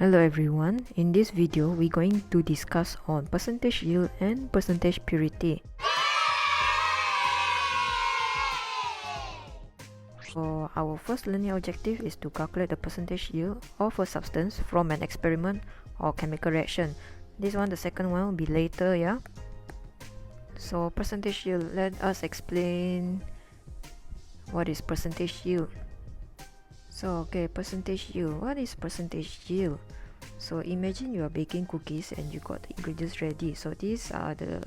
Hello everyone, in this video we're going to discuss on percentage yield and percentage purity. So our first learning objective is to calculate the percentage yield of a substance from an experiment or chemical reaction. This one, the second one, will be later, yeah. So percentage yield, let us explain what is percentage yield. So okay, percentage yield. What is percentage yield? So imagine you are baking cookies and you got the ingredients ready. So these are the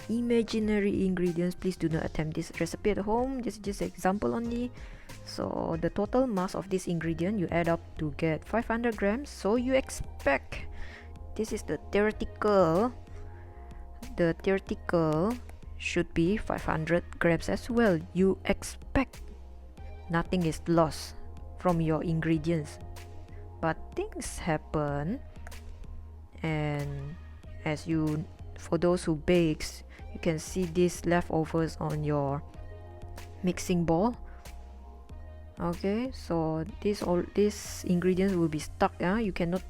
imaginary ingredients. Please do not attempt this recipe at home. Just example only. So the total mass of this ingredient you add up to get 500 grams. So you expect, this is the theoretical. The theoretical should be 500 grams as well. You expect nothing is lost from your ingredients, but things happen, and as you, for those who bakes, you can see these leftovers on your mixing bowl. Okay, so all these ingredients will be stuck. You cannot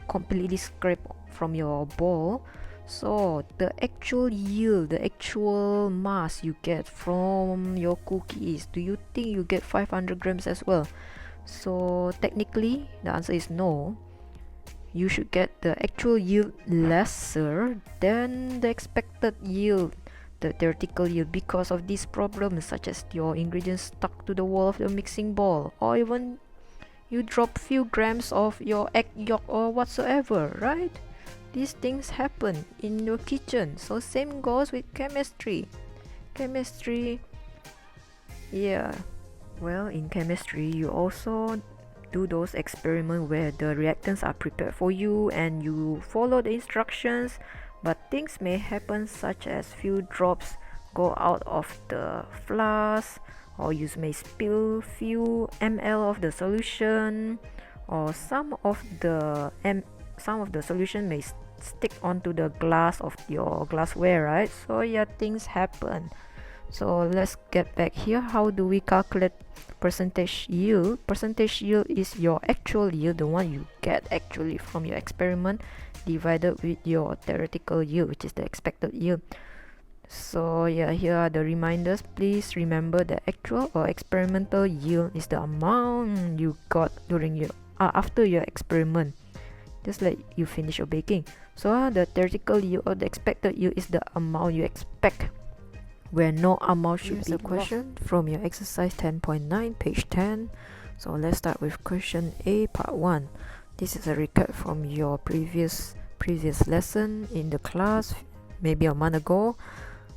completely scrape from your bowl. So the actual yield, the actual mass you get from your cookies, do you think you get 500 grams as well? So technically the answer is no. You should get the actual yield lesser than the expected yield, the theoretical yield, because of these problems such as your ingredients stuck to the wall of the mixing bowl, or even you drop few grams of your egg yolk or whatsoever, right? These things happen in your kitchen. So same goes with chemistry. Yeah, well, in chemistry you also do those experiments where the reactants are prepared for you and you follow the instructions, but things may happen such as few drops go out of the flask, or you may spill few ml of the solution, or some of the solution may stick onto the glass of your glassware, right? So yeah, things happen. So let's get back here. How do we calculate percentage yield? Percentage yield is your actual yield, the one you get actually from your experiment, divided with your theoretical yield, which is the expected yield. So yeah, here are the reminders. Please remember the actual or experimental yield is the amount you got during your after your experiment, just like you finish your baking. So the theoretical yield or the expected yield is the amount you expect, where no amount should be. Here's a question from your exercise 10.9, page 10. So let's start with question A, part 1. This is a recap from your previous lesson in the class, maybe a month ago.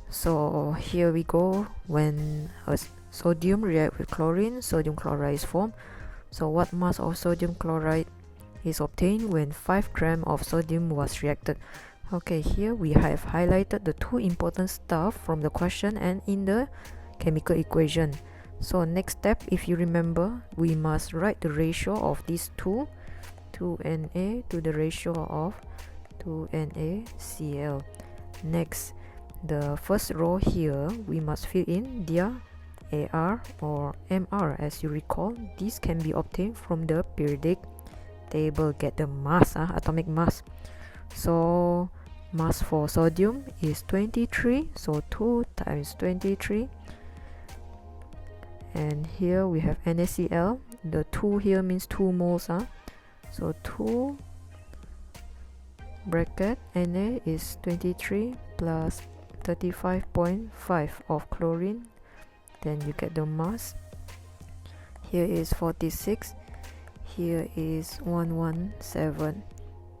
So here we go. When a sodium react with chlorine, sodium chloride is formed. So what mass of sodium chloride is obtained when 5 grams of sodium was reacted? Okay, here we have highlighted the two important stuff from the question and in the chemical equation. So next step, if you remember, we must write the ratio of these two, 2Na to the ratio of 2NaCl. Next, the first row here, we must fill in their AR or MR. As you recall, this can be obtained from the periodic table. Get the mass, atomic mass. So mass for sodium is 23, so 2 times 23, and here we have NaCl. The 2 here means 2 moles, so 2 bracket Na is 23 plus 35.5 of chlorine, then you get the mass. Here is 46, here is 117.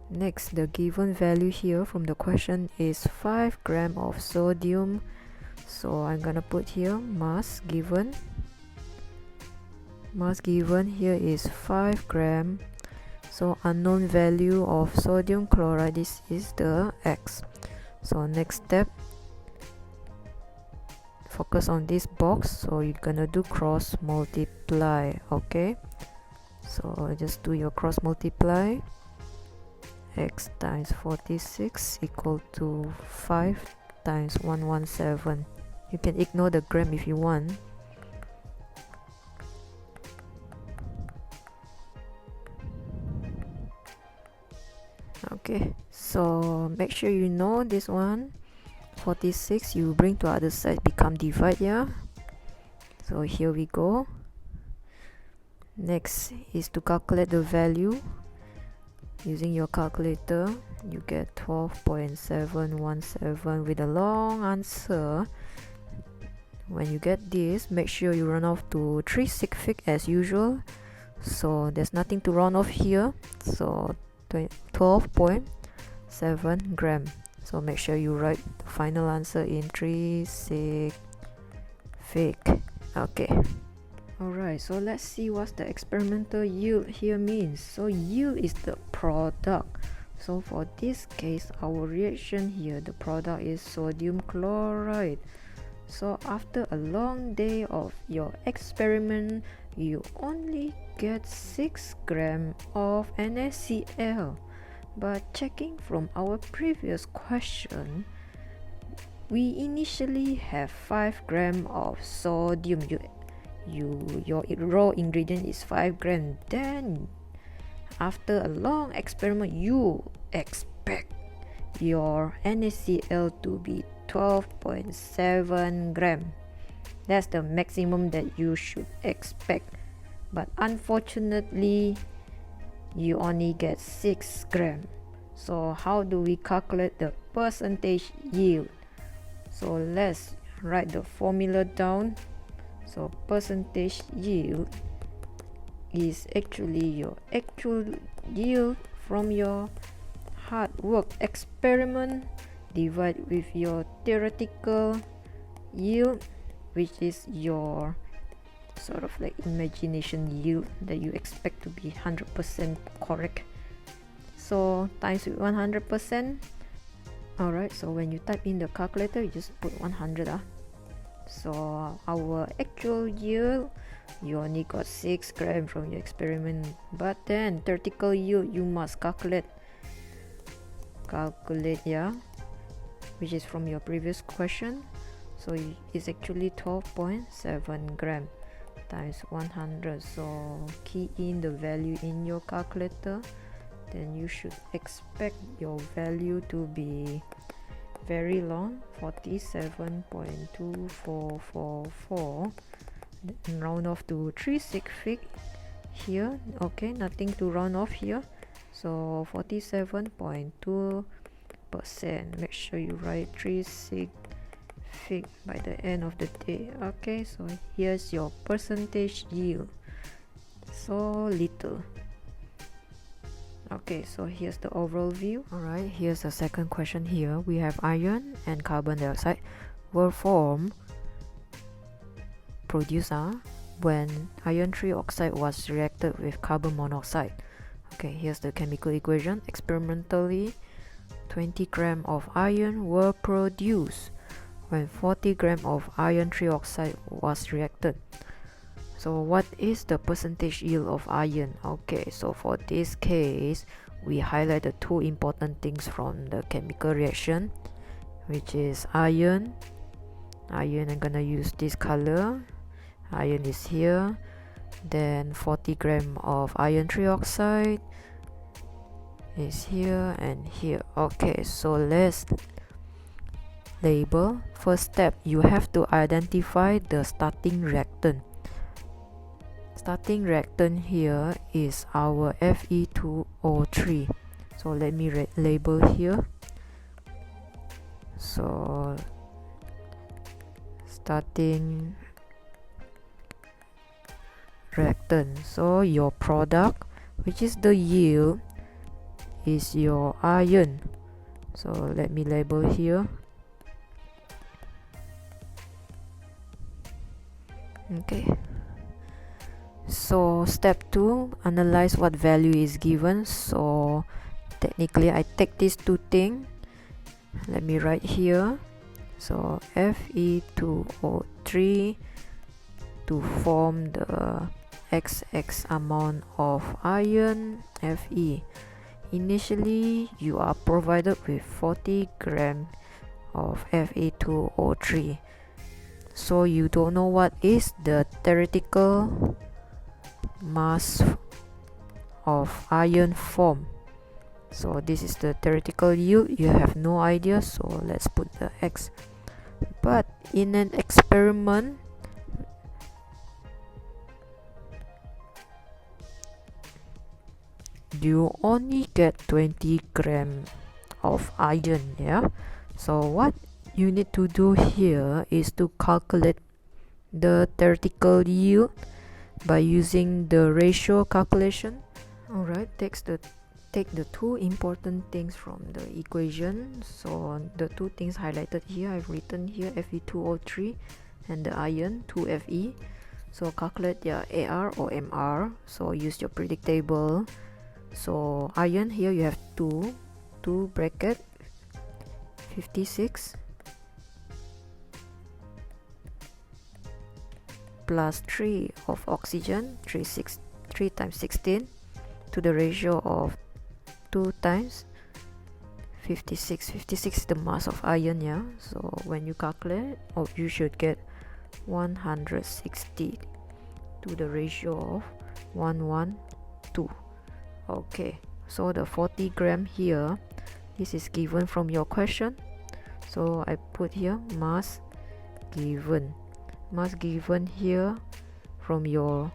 Next, the given value here from the question is 5 grams of sodium. So I'm gonna put here mass given. Mass given here is 5 grams. So unknown value of sodium chloride, this is the X. So next step, focus on this box. So you're gonna do cross multiply. Okay, so just do your cross multiply. X times 46 equal to 5 times 117. You can ignore the gram if you want. Okay, so make sure you know this one. 46 you bring to other side, become divide, yeah. So here we go. Next is to calculate the value. Using your calculator, you get 12.717 with a long answer. When you get this, make sure you run off to 3 sig fig as usual. So there's nothing to run off here. So 12.7 gram. So make sure you write the final answer in 3 sig fig. Okay. Alright, so let's see what the experimental yield here means. So yield is the product. So for this case, our reaction here, the product is sodium chloride. So after a long day of your experiment, you only get 6 grams of NaCl. But checking from our previous question, we initially have 5 grams of sodium. Your raw ingredient is 5 grams. Then after a long experiment, you expect your NaCl to be 12.7 gram. That's the maximum that you should expect. But unfortunately, you only get 6 gram. So how do we calculate the percentage yield? So let's write the formula down. So percentage yield is actually your actual yield from your hard work experiment divided with your theoretical yield, which is your sort of like imagination yield that you expect to be 100% correct. So times with 100%. Alright, so when you type in the calculator, you just put 100. So our actual yield, you only got 6 grams from your experiment. But then theoretical yield, you must calculate, yeah, which is from your previous question. So it's actually 12.7 gram times 100. So key in the value in your calculator, then you should expect your value to be very long, 47.2444. Round off to 3 sig fig here. Okay, nothing to round off here. So 47.2%. Make sure you write 3 sig fig by the end of the day. Okay, so here's your percentage yield. So little. Okay, so here's the overall view. Alright, here's the second question here. We have iron and carbon dioxide were formed when iron trioxide was reacted with carbon monoxide. Okay, here's the chemical equation. Experimentally, 20 grams of iron were produced when 40 grams of iron trioxide was reacted. So what is the percentage yield of iron? Okay, so for this case, we highlight the two important things from the chemical reaction, which is iron. I'm gonna use this color. Iron is here. Then 40 grams of iron trioxide is here and here. Okay, so let's label. First step, you have to identify the starting reactant. Starting reactant here is our Fe2O3. So let me label here. So starting reactant. So your product, which is the yield, is your iron. So let me label here. Okay. So step 2, analyze what value is given. So technically I take these two things, let me write here. So Fe2O3 to form the XX amount of iron Fe. Initially you are provided with 40 grams of Fe2O3. So you don't know what is the theoretical mass of iron form. So this is the theoretical yield. You have no idea, so let's put the X. But in an experiment, you only get 20 grams of iron. Yeah, so what you need to do here is to calculate the theoretical yield by using the ratio calculation. Alright, take the two important things from the equation. So the two things highlighted here, I've written here Fe2O3 and the iron 2Fe. So calculate their AR or MR. So use your predict table. So iron here you have 2 bracket 56 plus 3 of oxygen, 3 times 16 to the ratio of 2 times 56. 56 is the mass of iron. Yeah, so when you calculate, you should get 160 to the ratio of 112. Okay, so the 40 gram here, this is given from your question, so I put here mass given here from your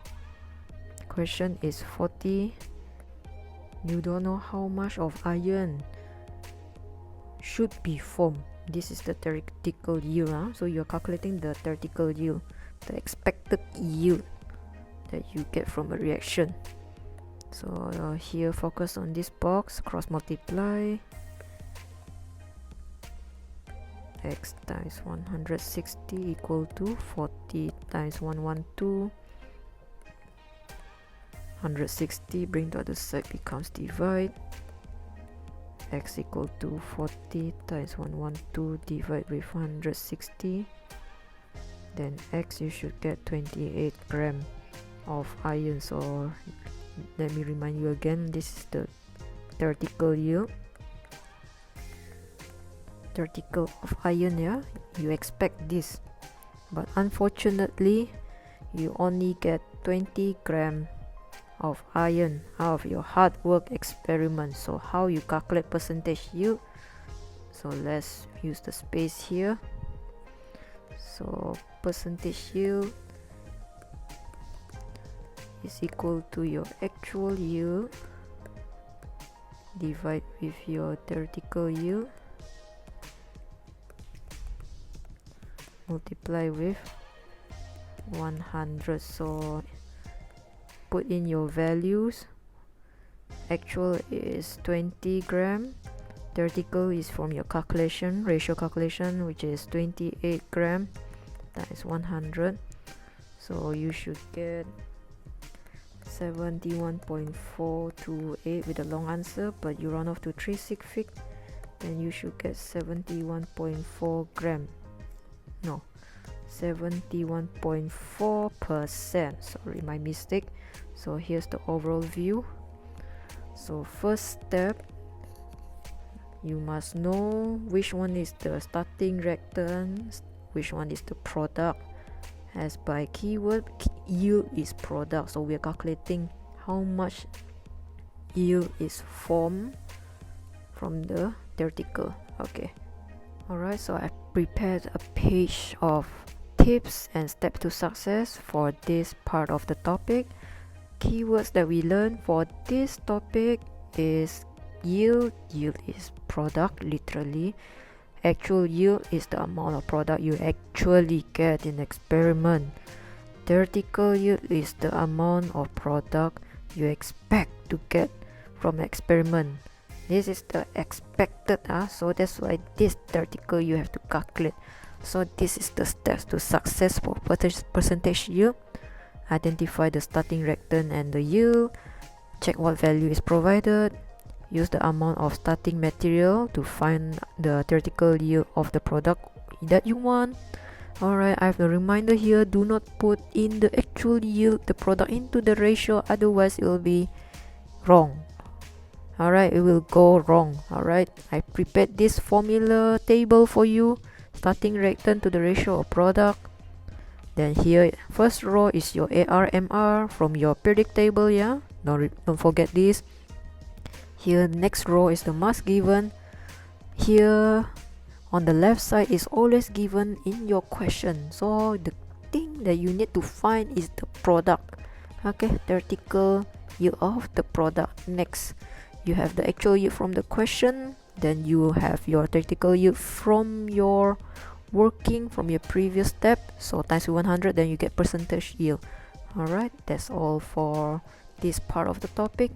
question is 40. You don't know how much of iron should be formed. This is the theoretical yield. So you're calculating the theoretical yield, the expected yield that you get from a reaction. So here focus on this box, cross multiply x times 160 equal to 40 times 112. 160 bring to the other side becomes divide, x equal to 40 times 112 divide with 160, then x you should get 28 gram of iron. So let me remind you again, this is the theoretical yield, theoretical of iron. Yeah, you expect this, but unfortunately you only get 20 gram of iron out of your hard work experiment. So how you calculate percentage yield? So let's use the space here. So percentage yield is equal to your actual yield divide with your theoretical yield multiply with 100. So put in your values. Actual is 20 gram, theoretical is from your calculation, ratio calculation, which is 28 gram times 100. So you should get 71.428 with a long answer, but you run off to 3 sig fig, then you should get 71.4 gram. No, 71.4%. Sorry, my mistake. So here's the overall view. So first step, you must know which one is the starting reactant, which one is the product. As by keyword, yield is product, so we are calculating how much yield is formed from the theoretical. Okay, alright, so I prepared a page of tips and steps to success for this part of the topic. Keywords that we learn for this topic is yield. Yield is product, literally. Actual yield is the amount of product you actually get in experiment. Theoretical yield is the amount of product you expect to get from experiment. This is the expected, so that's why this theoretical you have to calculate. So this is the steps to success for percentage yield. Identify the starting reactant and the yield, check what value is provided, use the amount of starting material to find the theoretical yield of the product that you want. Alright, I have a reminder here, do not put in the actual yield, the product into the ratio, otherwise it will be wrong. Alright, it will go wrong. Alright, I prepared this formula table for you, starting reactant to the ratio of product. Then here, first row is your AR, MR from your predict table. Yeah, don't forget this. Here next row is the mass given. Here on the left side is always given in your question, so the thing that you need to find is the product. Okay, theoretical yield of the product. Next you have the actual yield from the question, then you have your theoretical yield from your working from your previous step, so times with 100, then you get percentage yield. Alright, that's all for this part of the topic.